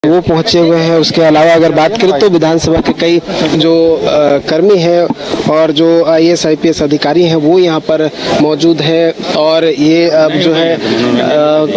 वो पहुंचे हुए हैं। उसके अलावा अगर बात करें तो विधानसभा के कई जो कर्मी हैं और जो IAS IPS अधिकारी हैं वो यहाँ पर मौजूद है। और ये अब जो है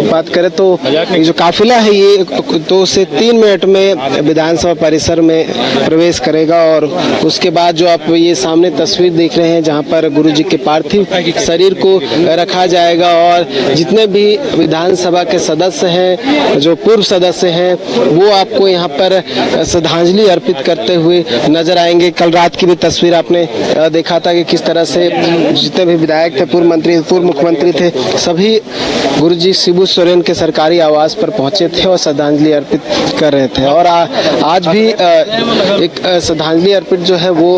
बात करें तो ये जो काफिला है ये 2 से 3 मिनट में विधानसभा परिसर में प्रवेश करेगा। और उसके बाद जो आप ये सामने तस्वीर देख रहे हैं जहाँ पर गुरुजी के पार्थिव शरीर को रखा जाएगा और जितने भी विधानसभा के सदस्य हैं, जो पूर्व सदस्य हैं, वो आपको यहाँ पर श्रद्धांजलि अर्पित करते हुए नजर आएंगे। कल रात की भी तस्वीर आपने देखा था कि किस तरह से जितने भी विधायक थे, पूर्व मंत्री, पूर्व मुख्यमंत्री थे, सभी गुरुजी शिबू सोरेन के सरकारी आवास पर पहुंचे थे और श्रद्धांजलि अर्पित कर रहे थे। और आज भी एक श्रद्धांजलि अर्पित जो है वो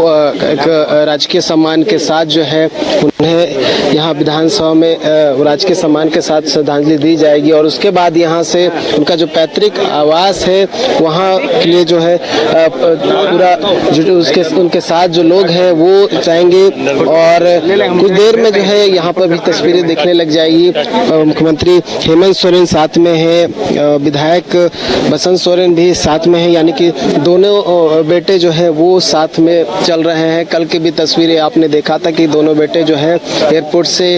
एक राजकीय सम्मान के साथ जो है उन्हें यहाँ विधानसभा में राजकीय सम्मान के साथ श्रद्धांजलि दी जाएगी। और उसके बाद यहाँ से उनका जो पैतृक आवास है वहाँ के लिए जो है पूरा उनके साथ जो लोग हैं वो जाएंगे। और कुछ देर में जो है यहाँ पर भी तस्वीरें देखने लग जाएगी। मुख्यमंत्री हेमंत सोरेन साथ में है, विधायक बसंत सोरेन भी साथ में है, यानी कि दोनों बेटे जो है वो साथ में चल रहे हैं। कल की भी तस्वीरें आपने देखा था कि दोनों बेटे जो है एयरपोर्ट से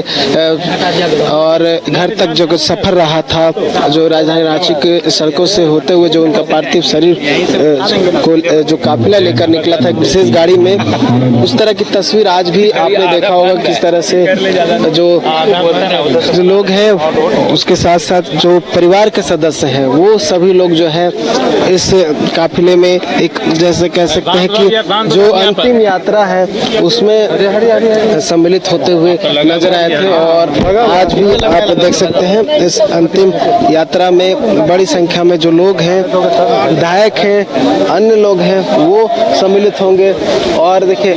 और घर तक जो सफर रहा था, जो राजधानी रांची के सड़कों से होते हुए जो उनका पार्थिव शरीर को जो काफिला लेकर निकला था एक विशेष गाड़ी में, उस तरह की तस्वीर आज भी आपने देखा होगा। किस तरह से जो लोग हैं उसके साथ साथ जो परिवार के सदस्य हैं वो सभी लोग जो है इस काफिले में एक जैसे कह सकते हैं कि जो अंतिम यात्रा है उसमें सम्मिलित होते हुए नजर आए थे। और आज भी आप देख सकते हैं इस अंतिम यात्रा में बड़ी संख्या में जो लोग हैं, विधायक हैं, अन्य लोग हैं, वो सम्मिलित होंगे। और देखिए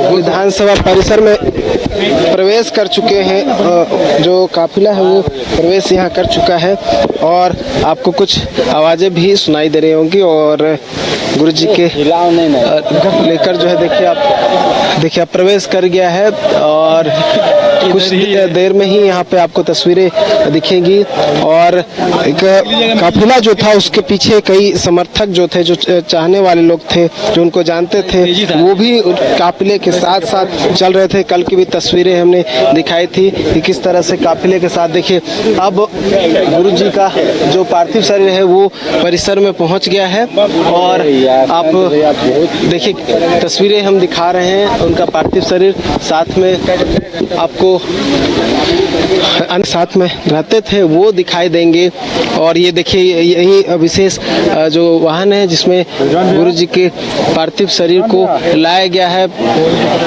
विधानसभा परिसर में प्रवेश कर चुके हैं, जो काफिला है वो प्रवेश यहाँ कर चुका है। और आपको कुछ आवाजें भी सुनाई दे रही होंगी। और गुरुजी के लेकर जो है देखिए आप प्रवेश कर गया है और कुछ देर में ही यहाँ पे आपको तस्वीरें दिखेंगी। और एक काफिला जो था उसके पीछे कई समर्थक जो थे, जो चाहने वाले लोग थे, जो उनको जानते थे, वो भी काफिले के साथ साथ चल रहे थे। कल की भी तस्वीरें हमने दिखाई थी कि किस तरह से काफिले के साथ देखिए अब गुरुजी का जो पार्थिव शरीर है वो परिसर में पहुंच गया है। और आप देखिए तस्वीरें हम दिखा रहे हैं उनका पार्थिव शरीर, साथ में आपको साथ में रहते थे वो दिखाई देंगे। और ये देखिए यही विशेष जो वाहन है जिसमें गुरुजी के पार्थिव शरीर को लाया गया है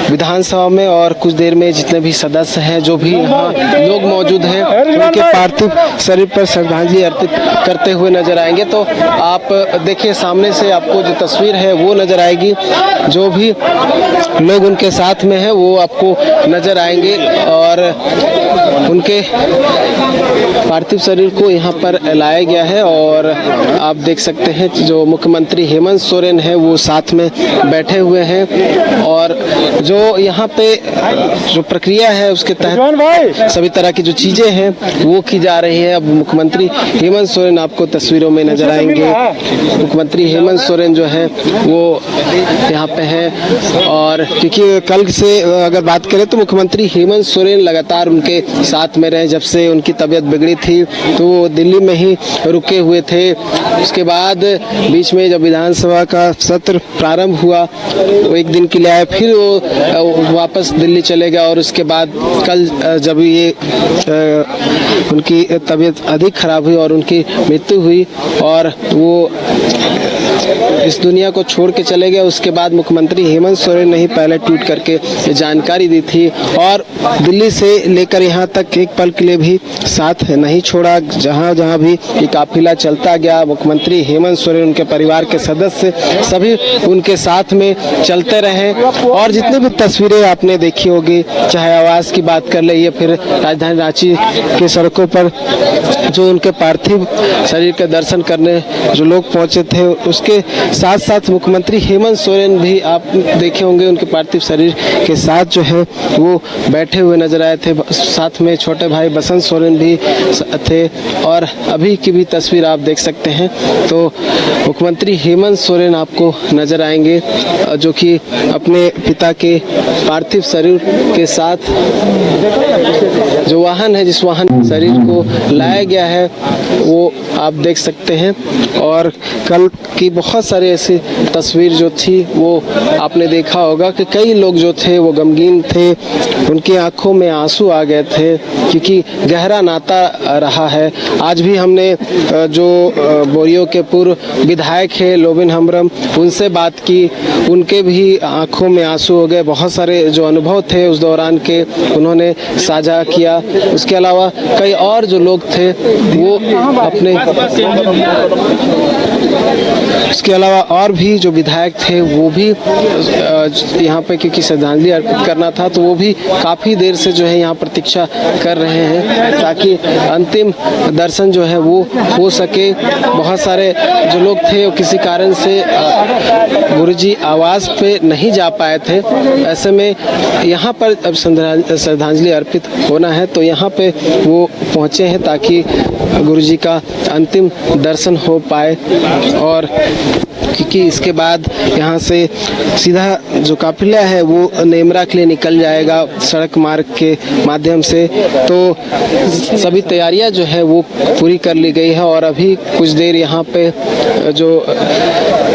विधानसभा में। और कुछ देर में जितने भी सदस्य हैं, जो भी यहाँ लोग मौजूद हैं, उनके पार्थिव शरीर पर श्रद्धांजलि अर्पित करते हुए नजर आएंगे। तो आप देखिए सामने से आपको जो तस्वीर है वो नजर आएगी, जो भी लोग उनके साथ में है वो आपको नजर आएंगे। और उनके पार्थिव शरीर को यहाँ पर लाया गया है। और आप देख सकते हैं जो मुख्यमंत्री हेमंत सोरेन है वो साथ में बैठे हुए हैं। और जो यहाँ पे जो प्रक्रिया है उसके तहत सभी तरह की जो चीजें हैं वो की जा रही है। अब मुख्यमंत्री हेमंत सोरेन आपको तस्वीरों में नजर आएंगे। मुख्यमंत्री हेमंत सोरेन जो है वो यहाँ पे है। और क्योंकि कल से अगर बात करें तो मुख्यमंत्री हेमंत सोरेन लगातार उनके साथ में रहे। जब से उनकी तबीयत बिगड़ी थी तो वो दिल्ली में ही रुके हुए थे। उसके बाद बीच में जब विधानसभा का सत्र प्रारंभ हुआ वो एक दिन के लिए आए, फिर वो वापस दिल्ली चले गए। और उसके बाद कल जब ये उनकी तबीयत अधिक खराब हुई और उनकी मृत्यु हुई और वो इस दुनिया को छोड़ के चले गए, उसके बाद मुख्यमंत्री हेमंत सोरेन ने ही पहले ट्वीट करके जानकारी दी थी। और दिल्ली से लेकर यहाँ तक एक पल के लिए भी साथ नहीं छोड़ा। जहाँ जहाँ भी ये काफिला चलता गया, मुख्यमंत्री हेमंत सोरेन, उनके परिवार के सदस्य सभी उनके साथ में चलते रहे। और जितनी भी तस्वीरें आपने देखी होगी, चाहे आवास की बात कर ले या फिर राजधानी रांची के सड़कों पर जो उनके पार्थिव शरीर के दर्शन करने जो लोग पहुंचे थे, उसके साथ साथ मुख्यमंत्री हेमंत सोरेन भी आप देखे होंगे, उनके पार्थिव शरीर के साथ जो है वो बैठे हुए नजर आए थे। साथ में छोटे भाई बसंत सोरेन भी थे और अभी की भी तस्वीर आप देख सकते हैं तो मुख्यमंत्री हेमंत सोरेन आपको नजर आएंगे, जो कि अपने पिता के पार्थिव शरीर के साथ जो वाहन है, जिस वाहन शरीर को लाया गया है वो आप देख सकते हैं। और कल की बहुत सारी ऐसी तस्वीर जो थी वो आपने देखा होगा कि कई लोग जो थे वो गमगीन थे, उनकी आंखों में आंसू आ गए थे, क्योंकि गहरा नाता रहा है। आज भी हमने जो बोरियो के पूर्व विधायक है लोबिन हमरम, उनसे बात की, उनके भी आंखों में आंसू हो गए। बहुत सारे जो अनुभव थे उस दौरान के उन्होंने साझा किया। उसके अलावा कई और जो लोग थे वो अपने, उसके अलावा और भी जो विधायक थे वो भी यहाँ पे, क्योंकि श्रद्धांजलि अर्पित करना था तो वो भी काफ़ी देर से जो है यहाँ प्रतीक्षा कर रहे हैं ताकि अंतिम दर्शन जो है वो हो सके। बहुत सारे जो लोग थे वो किसी कारण से गुरुजी आवास पे नहीं जा पाए थे, ऐसे में यहाँ पर अब श्रद्धांजलि अर्पित होना है तो यहाँ पे वो पहुँचे हैं ताकि गुरुजी का अंतिम दर्शन हो पाए। और क्योंकि इसके बाद यहाँ से सीधा जो काफिला है वो नेमरा के लिए निकल जाएगा सड़क मार्ग के माध्यम से, तो सभी तैयारियां जो है वो पूरी कर ली गई है। और अभी कुछ देर यहाँ पे जो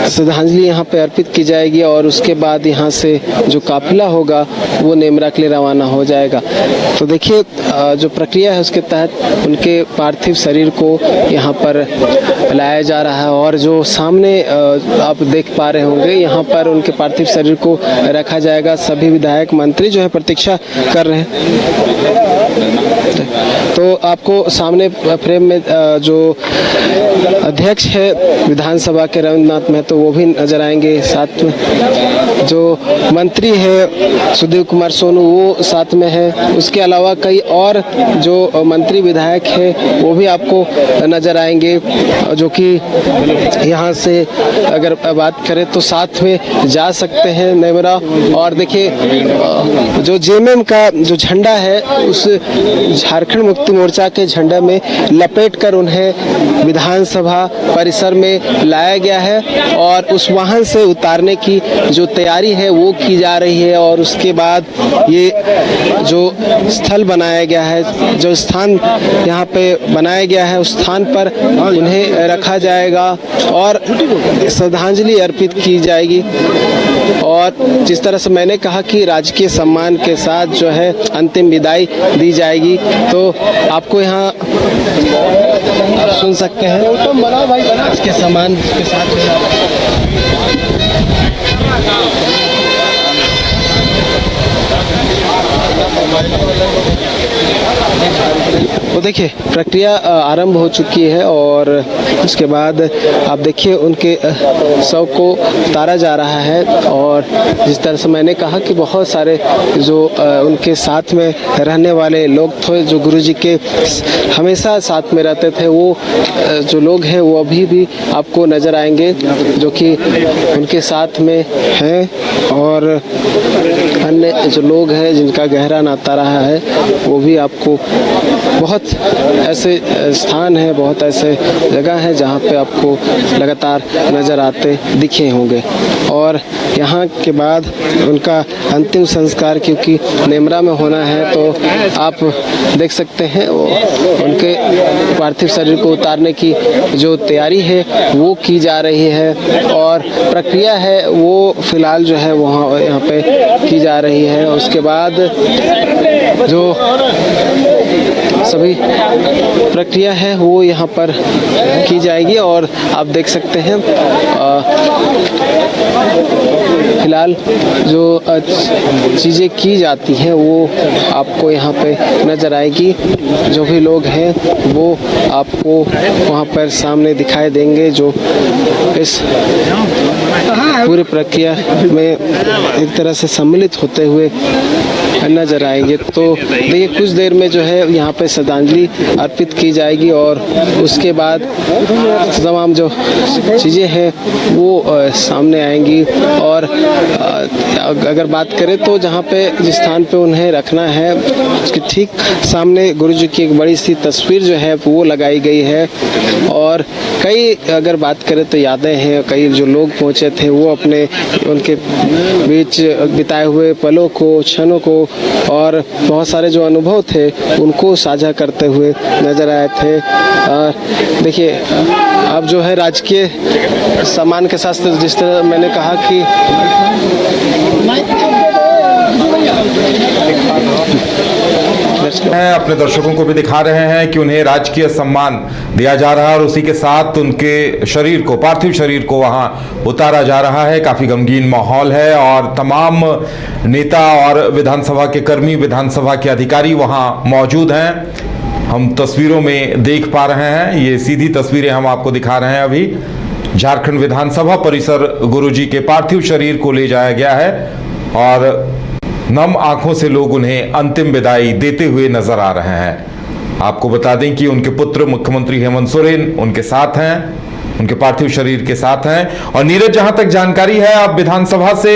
श्रद्धांजलि यहाँ पे अर्पित की जाएगी और उसके बाद यहाँ से जो काफिला होगा वो नेमरा के लिए रवाना हो जाएगा। तो देखिए जो प्रक्रिया है उसके तहत उनके पार्थिव शरीर को यहाँ पर लाया जा रहा है और जो सामने आप देख पा रहे होंगे यहाँ पर उनके पार्थिव शरीर को रखा जाएगा। सभी विधायक मंत्री जो है प्रतीक्षा कर रहे हैं। तो आपको सामने फ्रेम में जो अध्यक्ष है विधानसभा के रविंद्रनाथ महतो वो भी नजर आएंगे, साथ में जो मंत्री है सुधीर कुमार सोनू वो साथ में है। उसके अलावा कई और जो मंत्री विधायक है वो भी आपको नजर आएंगे, जो कि यहाँ से अगर बात करें तो साथ में जा सकते हैं नेमरा। और देखिए जो जेएमएम का जो झंडा है उस झारखंड मुक्ति मोर्चा के झंडे में लपेटकर उन्हें विधानसभा परिसर में लाया गया है और उस वाहन से उतारने की जो तैयारी है वो की जा रही है। और उसके बाद ये जो स्थल बनाया गया है, जो स्थान यहाँ पे बनाया गया है उस स्थान पर उन्हें रखा जाएगा और श्रद्धांजलि अर्पित की जाएगी। और जिस तरह से मैंने कहा कि राजकीय सम्मान के साथ जो है अंतिम विदाई दी जाएगी, तो आपको यहाँ आप सुन सकते हैं इसके सम्मान के साथ तो देखिए प्रक्रिया आरंभ हो चुकी है और उसके बाद आप देखिए उनके शव को उतारा जा रहा है। और जिस तरह से मैंने कहा कि बहुत सारे जो उनके साथ में रहने वाले लोग थे, जो गुरुजी के हमेशा साथ में रहते थे, वो जो लोग हैं वो अभी भी आपको नज़र आएंगे जो कि उनके साथ में हैं। और अन्य जो लोग हैं जिनका गहरा नाता रहा है वो भी आपको, बहुत ऐसे स्थान हैं, बहुत ऐसे जगह हैं जहाँ पे आपको लगातार नज़र आते दिखे होंगे। और यहाँ के बाद उनका अंतिम संस्कार क्योंकि नेमरा में होना है तो आप देख सकते हैं वो उनके पार्थिव शरीर को उतारने की जो तैयारी है वो की जा रही है और प्रक्रिया है वो फिलहाल जो है वहाँ यहाँ पे की जा रही है। उसके बाद जो सभी प्रक्रिया है वो यहाँ पर की जाएगी और आप देख सकते हैं फिलहाल जो चीज़ें की जाती हैं वो आपको यहाँ पे नज़र आएगी। जो भी लोग हैं वो आपको वहाँ पर सामने दिखाई देंगे, जो इस पूरी प्रक्रिया में एक तरह से सम्मिलित होते हुए नजर आएंगे। तो देखिए कुछ देर में जो है यहाँ पे श्रद्धांजलि अर्पित की जाएगी और उसके बाद तमाम जो चीज़ें हैं वो सामने आएंगी। और अगर बात करें तो जहाँ पे जिस स्थान पे उन्हें रखना है उसके ठीक सामने गुरु जी की एक बड़ी सी तस्वीर जो है वो लगाई गई है। और कई अगर बात करें तो यादें हैं, कई जो लोग पहुँचे थे वो अपने उनके बीच बिताए हुए पलों को, क्षणों को और बहुत सारे जो अनुभव थे उनको साझा करते हुए नजर आए थे। देखिए अब जो है राजकीय सम्मान के साथ जिस तरह मैंने कहा कि अपने दर्शकों को भी दिखा रहे हैं कि उन्हें राजकीय सम्मान दिया जा रहा है और उसी के साथ उनके शरीर को, पार्थिव शरीर को वहां उतारा जा रहा है। काफी गमगीन माहौल है और तमाम नेता और विधानसभा के कर्मी, विधानसभा के अधिकारी वहां मौजूद हैं। हम तस्वीरों में देख पा रहे हैं, ये सीधी तस्वीरें हम आपको दिखा रहे हैं। अभी झारखंड विधानसभा परिसर गुरुजी के पार्थिव शरीर को ले जाया गया है और नम आंखों से लोग उन्हें अंतिम विदाई देते हुए नजर आ रहे हैं। आपको बता दें कि उनके पुत्र मुख्यमंत्री हेमंत सोरेन उनके साथ हैं, उनके पार्थिव शरीर के साथ हैं। और नीरज, जहां तक जानकारी है, अब विधानसभा से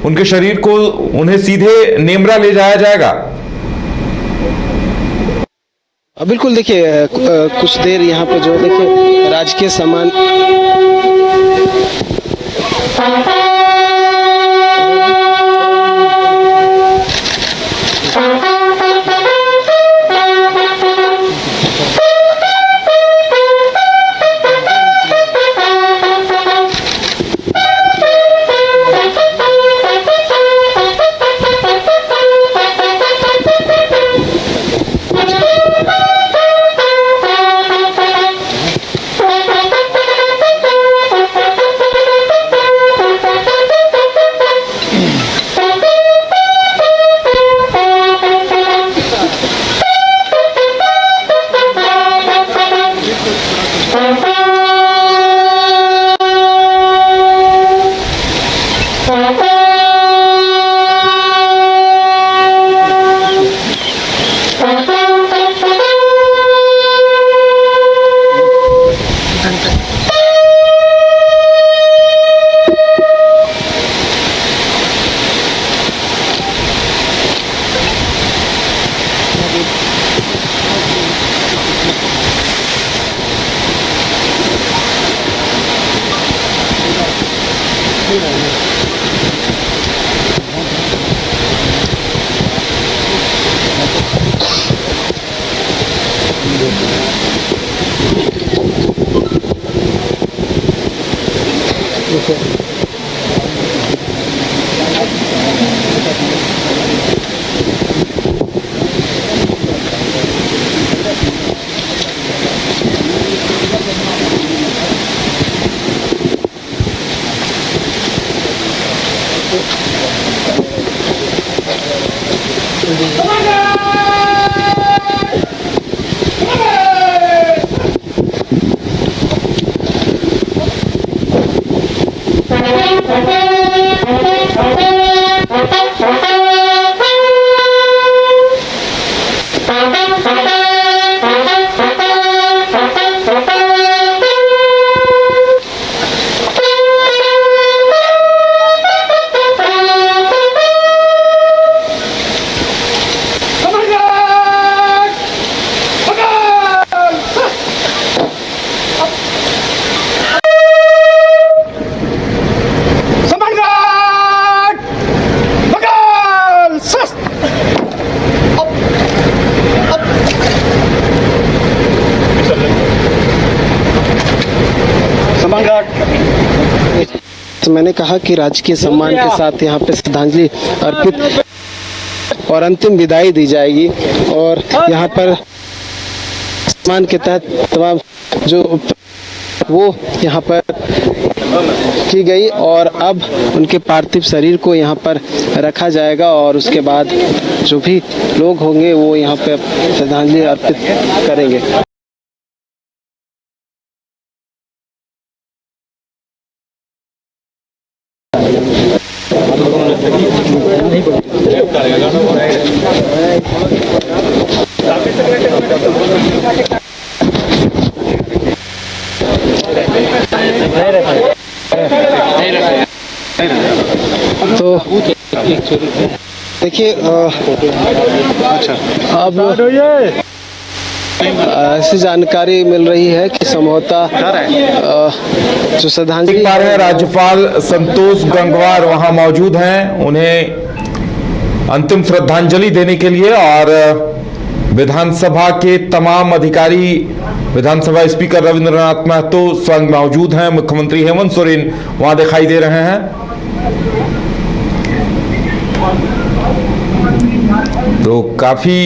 उनके शरीर को उन्हें सीधे नेमरा ले जाया जाएगा। बिल्कुल, देखिए कुछ देर यहाँ पे जो देखिए राजकीय सम्मान तो मैंने कहा कि राजकीय सम्मान के साथ यहाँ पे श्रद्धांजलि अर्पित और अंतिम विदाई दी जाएगी। और यहाँ पर सम्मान के तहत तमाम जो वो यहाँ पर की गई और अब उनके पार्थिव शरीर को यहाँ पर रखा जाएगा और उसके बाद जो भी लोग होंगे वो यहाँ पे श्रद्धांजलि अर्पित करेंगे। तो देखिए अब ऐसी जानकारी मिल रही है कि संभवतः जो श्रद्धांजलि देख पा रहे हैं राज्यपाल संतोष गंगवार वहां मौजूद हैं, उन्हें अंतिम श्रद्धांजलि देने के लिए, और विधानसभा के तमाम अधिकारी, विधानसभा स्पीकर रविंद्रनाथ महतो स्वयं मौजूद हैं, मुख्यमंत्री हेमंत सोरेन वहां दिखाई दे रहे हैं। तो काफी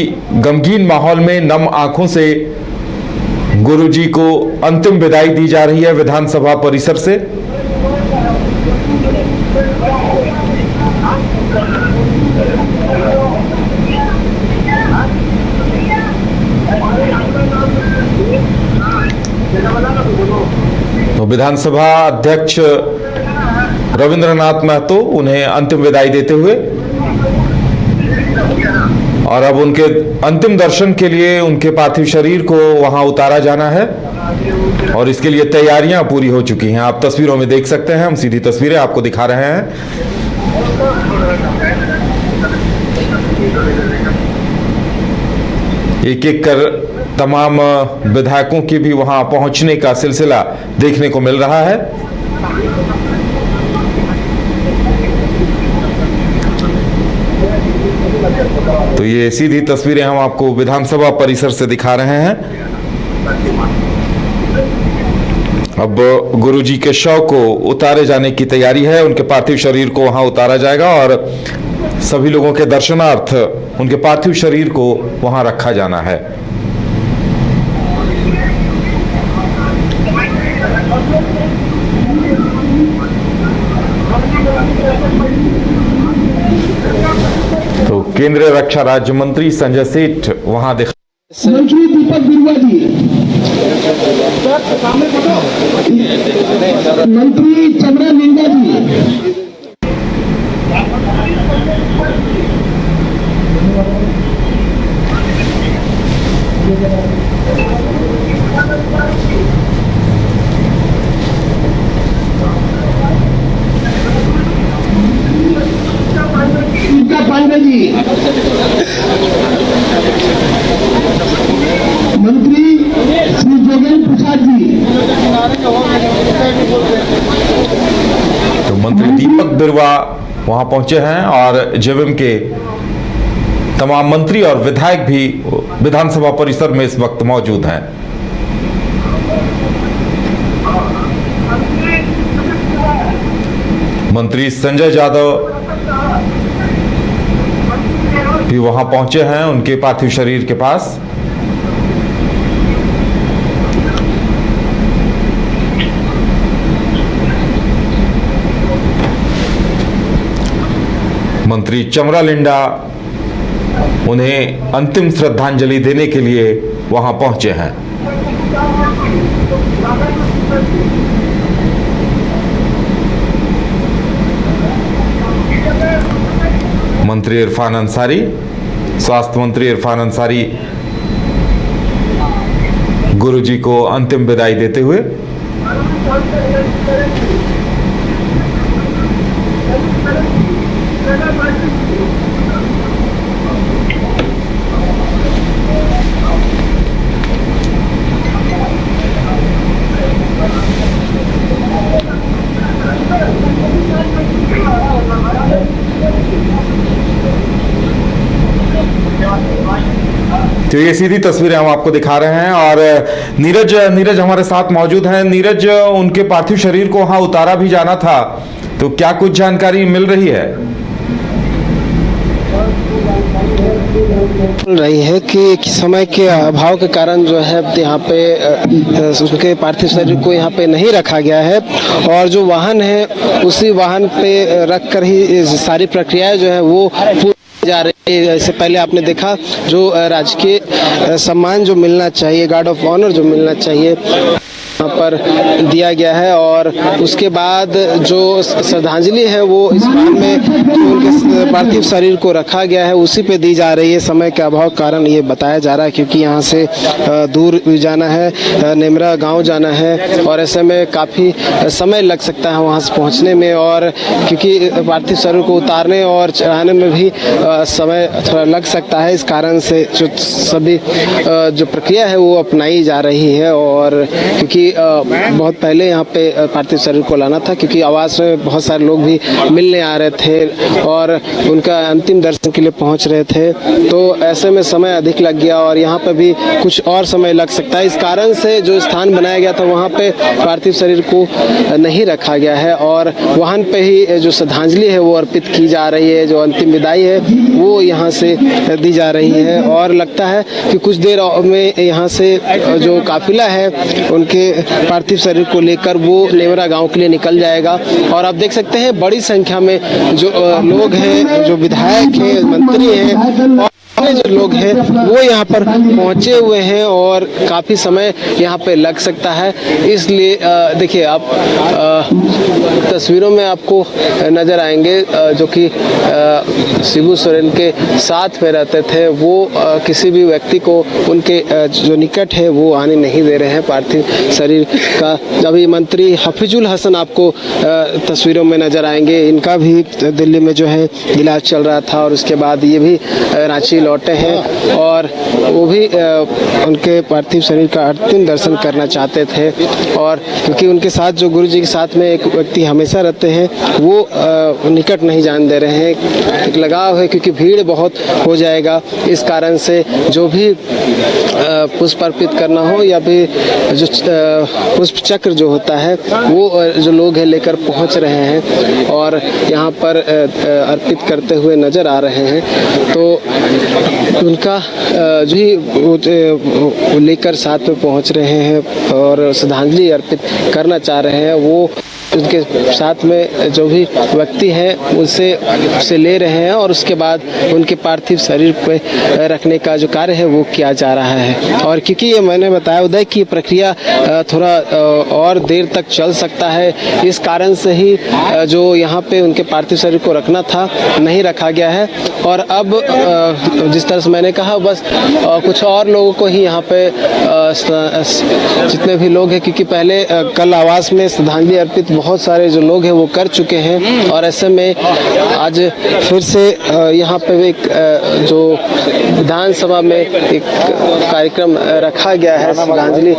गमगीन माहौल में नम आंखों से गुरुजी को अंतिम विदाई दी जा रही है विधानसभा परिसर से। तो विधानसभा अध्यक्ष रविंद्रनाथ महतो उन्हें अंतिम विदाई देते हुए, और अब उनके अंतिम दर्शन के लिए उनके पार्थिव शरीर को वहां उतारा जाना है और इसके लिए तैयारियां पूरी हो चुकी हैं। आप तस्वीरों में देख सकते हैं, हम सीधी तस्वीरें आपको दिखा रहे हैं। एक एक कर तमाम विधायकों के भी वहां पहुंचने का सिलसिला देखने को मिल रहा है। तो ये सीधी तस्वीरें हम आपको विधानसभा परिसर से दिखा रहे हैं। अब गुरुजी के शव को उतारे जाने की तैयारी है, उनके पार्थिव शरीर को वहां उतारा जाएगा और सभी लोगों के दर्शनार्थ उनके पार्थिव शरीर को वहां रखा जाना है। तो केंद्रीय रक्षा राज्य मंत्री संजय सेठ वहां मंत्री दीपक बिरुआ जी, मंत्री चमरा लिंगा जी, पांडे जी, मंत्री श्री जोगेंद्र प्रसाद जी, तो मंत्री दीपक बिरुआ वहां पहुंचे हैं और जेवीएम के तमाम मंत्री और विधायक भी विधानसभा परिसर में इस वक्त मौजूद हैं। मंत्री संजय यादव भी वहां पहुंचे हैं उनके पार्थिव शरीर के पास। मंत्री चमरा लिंडा उन्हें अंतिम श्रद्धांजलि देने के लिए वहां पहुंचे हैं। मंत्री इरफान अंसारी, स्वास्थ्य मंत्री इरफान अंसारी गुरुजी को अंतिम विदाई देते हुए, तो ये सीधी तस्वीरें हम आपको दिखा रहे हैं और नीरज हमारे साथ मौजूद हैं। नीरज, उनके पार्थिव शरीर को वहां उतारा भी जाना था, तो क्या कुछ जानकारी मिल रही है? बोल रही है कि समय के अभाव के कारण जो है यहाँ पे उसके पार्थिव शरीर को यहाँ पे नहीं रखा गया है और जो वाहन है उसी वाहन पे रख कर ही सारी प्रक्रियाएं जो है वो पूरी जा रही है। इससे पहले आपने देखा जो राजकीय सम्मान जो मिलना चाहिए, गार्ड ऑफ ऑनर जो मिलना चाहिए यहाँ पर दिया गया है और उसके बाद जो श्रद्धांजलि है वो इस वाहन में जो उनके पार्थिव शरीर को रखा गया है उसी पे दी जा रही है। समय के अभाव के कारण ये बताया जा रहा है क्योंकि यहाँ से दूर जाना है, नेमरा गांव जाना है और ऐसे में काफ़ी समय लग सकता है वहाँ से पहुँचने में और क्योंकि पार्थिव शरीर को उतारने और चढ़ाने में भी समय थोड़ा लग सकता है। इस कारण से जो सभी जो प्रक्रिया है वो अपनाई जा रही है और क्योंकि बहुत पहले यहाँ पे पार्थिव शरीर को लाना था क्योंकि आवास में बहुत सारे लोग भी मिलने आ रहे थे और उनका अंतिम दर्शन के लिए पहुँच रहे थे, तो ऐसे में समय अधिक लग गया और यहाँ पे भी कुछ और समय लग सकता है। इस कारण से जो स्थान बनाया गया था वहाँ पे पार्थिव शरीर को नहीं रखा गया है और वाहन पे ही जो श्रद्धांजलि है वो अर्पित की जा रही है, जो अंतिम विदाई है वो यहाँ से दी जा रही है और लगता है कि कुछ देर में यहाँ से जो काफिला है उनके पार्थिव शरीर को लेकर वो नेवरा गांव के लिए निकल जाएगा और आप देख सकते हैं बड़ी संख्या में जो लोग हैं, जो विधायक हैं, मंत्री हैं और जो लोग हैं वो यहाँ पर पहुँचे हुए हैं और काफ़ी समय यहाँ पे लग सकता है। इसलिए देखिए आप तस्वीरों में आपको नज़र आएंगे जो कि शिबू सोरेन के साथ में रहते थे वो किसी भी व्यक्ति को उनके जो निकट है वो आने नहीं दे रहे हैं पार्थिव शरीर का। अभी मंत्री हफीजुल हसन आपको तस्वीरों में नज़र आएंगे, इनका भी दिल्ली में जो है इलाज चल रहा था और उसके बाद ये भी रांची लौटे हैं और वो भी उनके पार्थिव शरीर का अंतिम दर्शन करना चाहते थे और क्योंकि उनके साथ जो गुरु जी के साथ में एक व्यक्ति हमेशा रहते हैं वो निकट नहीं जाने दे रहे हैं। एक लगाव है क्योंकि भीड़ बहुत हो जाएगा, इस कारण से जो भी पुष्प अर्पित करना हो या फिर जो पुष्प चक्र जो होता है वो जो लोग हैं लेकर पहुंच रहे हैं और यहाँ पर अर्पित करते हुए नज़र आ रहे हैं। तो उनका जो ही लेकर साथ में पहुंच रहे हैं और श्रद्धांजलि अर्पित करना चाह रहे हैं, वो उनके साथ में जो भी व्यक्ति हैं उनसे ले रहे हैं और उसके बाद उनके पार्थिव शरीर पे रखने का जो कार्य है वो किया जा रहा है। और क्योंकि ये मैंने बताया उदय की प्रक्रिया थोड़ा और देर तक चल सकता है, इस कारण से ही जो यहाँ पे उनके पार्थिव शरीर को रखना था नहीं रखा गया है और अब जिस तरह से मैंने कहा बस कुछ और लोगों को ही यहाँ पे जितने भी लोग हैं, क्योंकि पहले कल आवास में श्रद्धांजलि अर्पित बहुत सारे जो लोग हैं वो कर चुके हैं और ऐसे में आज फिर से यहाँ पे एक जो विधानसभा में एक कार्यक्रम रखा गया है, श्रद्धांजलि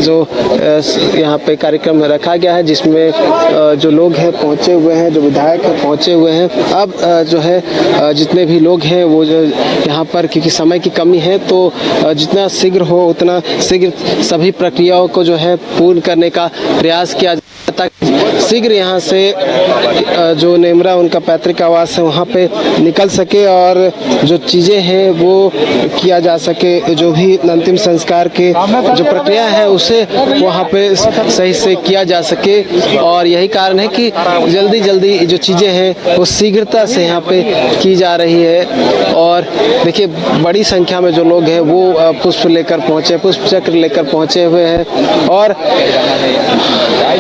जो यहाँ पे कार्यक्रम रखा गया है जिसमें जो लोग हैं पहुँचे हुए हैं, जो विधायक हैं पहुँचे हुए हैं। अब जो है जितने भी लोग हैं वो यहाँ पर क्योंकि समय की कमी है तो जितना शीघ्र हो उतना शीघ्र सभी प्रक्रियाओं को जो है पूर्ण करने का प्रयास किया ताकि शीघ्र यहाँ से जो नेमरा उनका पैतृक आवास है वहाँ पे निकल सके और जो चीज़ें हैं वो किया जा सके, जो भी अंतिम संस्कार के जो प्रक्रिया है उसे वहाँ पे सही से किया जा सके। और यही कारण है कि जल्दी जल्दी जो चीज़ें हैं वो शीघ्रता से यहाँ पे की जा रही है। और देखिए बड़ी संख्या में जो लोग हैं वो पुष्प लेकर पहुँचे, पुष्प चक्र लेकर पहुँचे हुए हैं और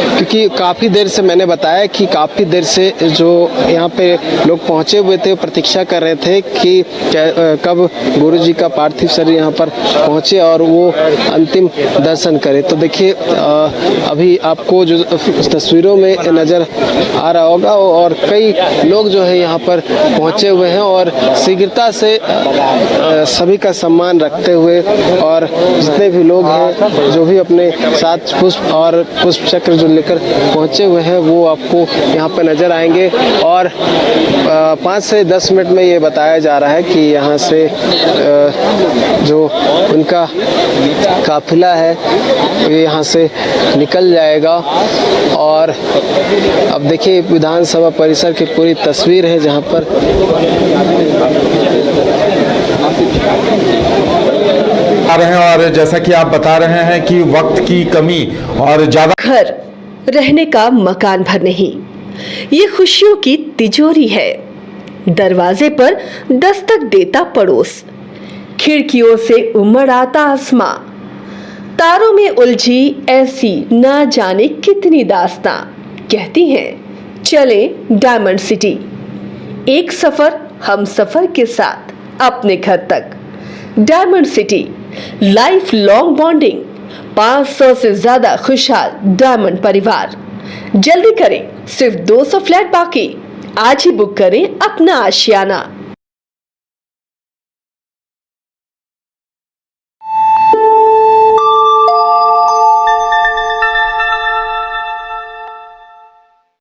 क्योंकि काफ़ी देर से मैंने बताया कि काफ़ी देर से जो यहाँ पे लोग पहुँचे हुए थे प्रतीक्षा कर रहे थे कि कब गुरु जी का पार्थिव शरीर यहाँ पर पहुँचे और वो अंतिम दर्शन करे। तो देखिए अभी आपको जो तस्वीरों में नज़र आ रहा होगा और कई लोग जो है यहाँ पर पहुँचे हुए हैं और शीघ्रता से सभी का सम्मान रखते हुए और जितने भी लोग हैं जो भी अपने साथ पुष्प और पुष्प चक्र जो लेकर पहुंचे हुए हैं वो आपको यहाँ पे नज़र आएंगे। और 5 से 10 मिनट में ये बताया जा रहा है कि यहाँ से जो उनका काफिला है ये यहाँ से निकल जाएगा। और अब देखिए विधानसभा परिसर की पूरी तस्वीर है जहाँ पर आ रहे हैं और जैसा कि आप बता रहे हैं कि वक्त की कमी और ज्यादा घर रहने का मकान भर नहीं, ये खुशियों की तिजोरी है। दरवाजे पर दस्तक देता पड़ोस, खिड़कियों से उमड़ आता आसमां, तारों में उलझी ऐसी ना जाने कितनी दास्तां। कहती हैं चले डायमंड सिटी, एक सफर हम सफर के साथ अपने घर तक। Diamond city, life long bonding, 500 से ज्यादा खुशहाल डायमंड परिवार। जल्दी करें, सिर्फ 200 फ्लैट बाकी। आज ही बुक करें अपना आशियाना।